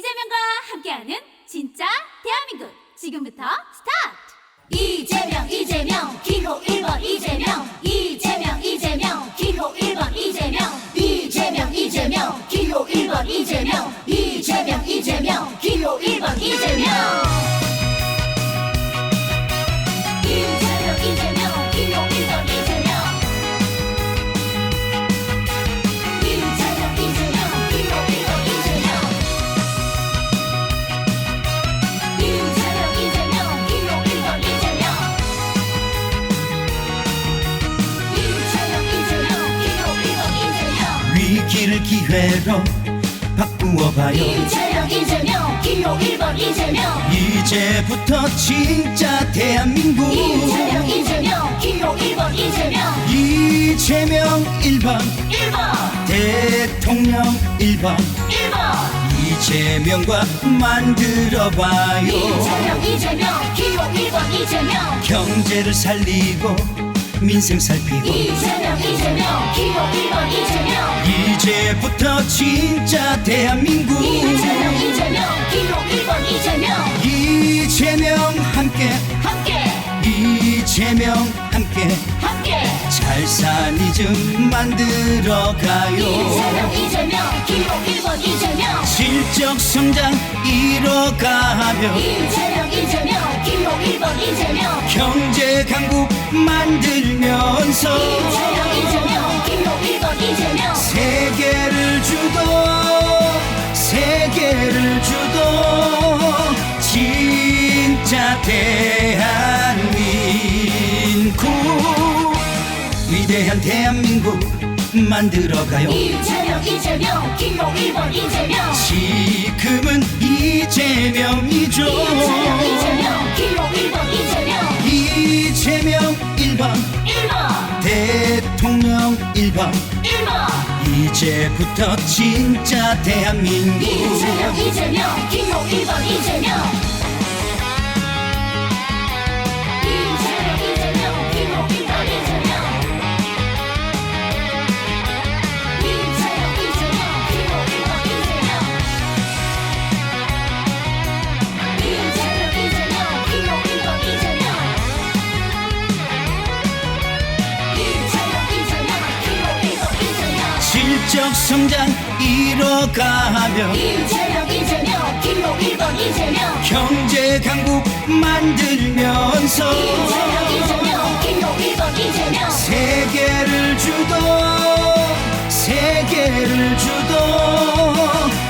이재명과 함께하는 진짜 대한민국 지금부터 스타트! 이재명 기호 1번 이재명 기호 1번 이재명 기호 1번 이재명 기호 1번 이재명 위기를 기회로 바꾸어봐요. 이재명 기호 1번 이재명 이제부터 진짜 대한민국 이재명 기호 1번 이재명 1번 1번 대통령 1번 1번 이재명과 만들어봐요. 이재명 기호 1번 이재명 경제를 살리고 민생 살피고 이재명 기호 1번 이재명 이제부터 진짜 대한민국 이재명 기호 1번 이재명 이재명 함께 이재명 함께 잘 사니즘 만들어가요. 이재명 기호 1번 이재명 실적 성장 이뤄가며 이재명 기호 1번 이재명 경제 강국 만들면서 이재명 기호 1번 이재명 세계를 주도 진짜 대한민국 위대한 대한민국 만들어가요. 이재명 기호 1번 이재명 지금은 이재명이죠. 이재명 기호 1번 이재명 이재명 1번 1번 대통령 1번 1번 이제부터 진짜 대한민국 이재명 기호 1번 이재명 실적 성장 이뤄가며 이재명 기호 1번 이재명 경제 강국 만들면서 이재명 기호 1번 이재명 세계를 주도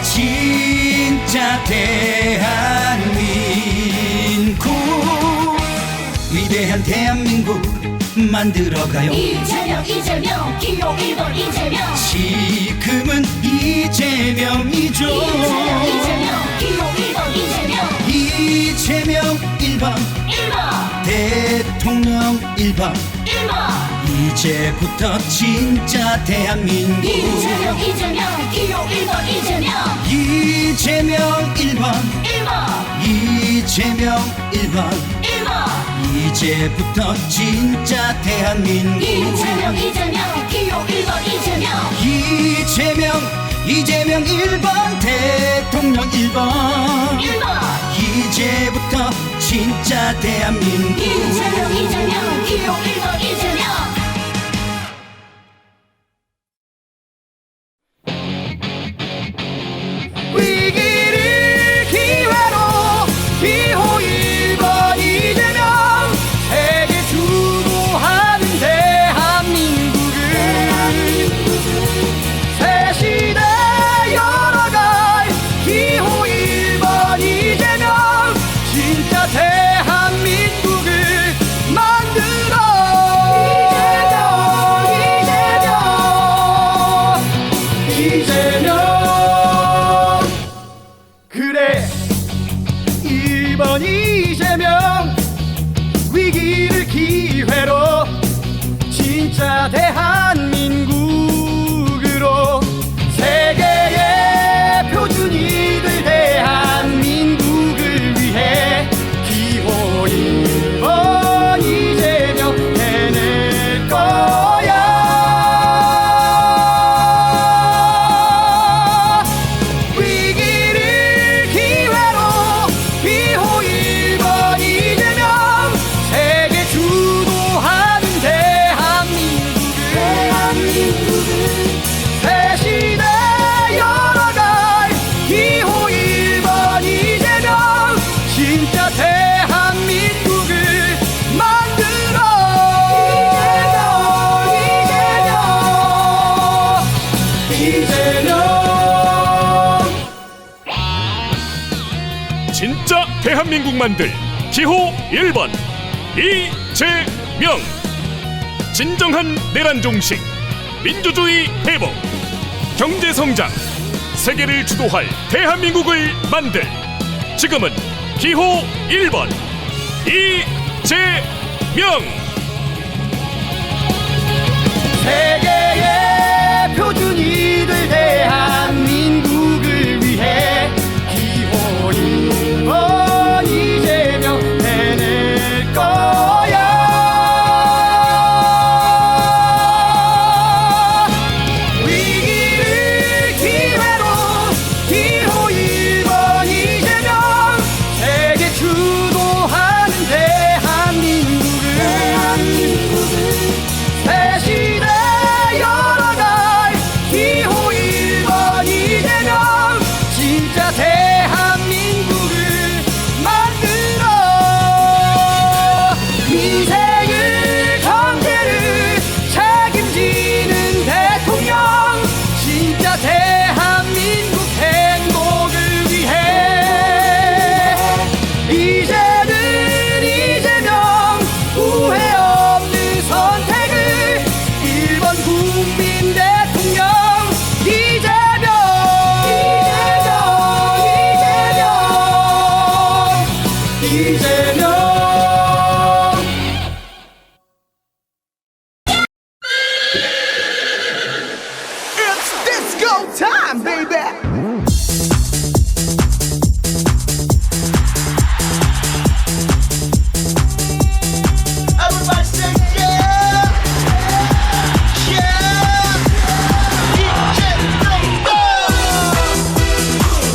진짜 대한민국 위대한 대한민국 만들어가요. 이재명 기호 1번 이재명 지금은 이재명이죠. 이재명 기호 1번 이재명 이재명 1번 1번 대통령 1번 1번 이제부터 진짜 대한민국 이재명 기호 1번 이재명 이재명 1번 1번 이재명 1번 1번 이제부터 진짜 대한민국 이재명 기호 1번 이재명 이재명 1번 대통령 1번 1번 이제부터 진짜 대한민국 이재명 기호 1번 이재명 위기를 기회로 기호 1번 이재명 세계 주도하는 대한민국을 새 시대 열어갈 기호 1번 이재명 진짜 대한민국을 만들어 이재명 그래 1번 이재명 위기를 기회로 진짜 대한민국으로 세계의 표준이 될 대한민국을 위해 기호 1번 이재명 해낼 거야. 위기를 진짜 대한민국 만들 기호 1번 이재명. 진정한 내란 종식, 민주주의 회복, 경제 성장, 세계를 주도할 대한민국을 만들. 지금은 기호 1번 이재명. 세계의 표준이 될 대한민국을 위해 기호 1번 이재명 해낼 거야. 위기를 기회로 기호 1번 이재명. 세계 주도하는 대한민국을 새 시대 열어갈 기호 1번 이재명. 진짜 대한민국을 만들어. 민생을 경제를 책임지는 대통령. 진짜 대한민국 행복을 위해 이제는 이재명. 후회 없는 선택을 1번 국민 대통령 이재명. 이재명. It's disco time, baby. Everybody say yeah, yeah.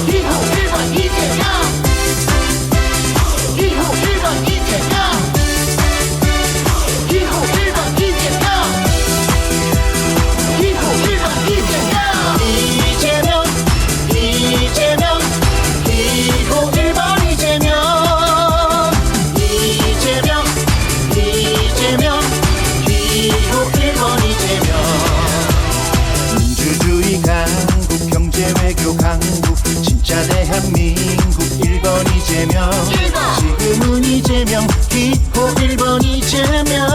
기호 1번 이재명. 기호 1번 이재명. 기호 1번 이재명. 기호 1번 이재명. 이재명. 이재명. 기호 1번 이재명. 이재명. 이재명. 기호 1번 이재명. 민주주의 강국, 경제 외교 강국, 진짜 대한민국 1번 이재명. 1번. 지금은 이재명, 기호 1번 이재명.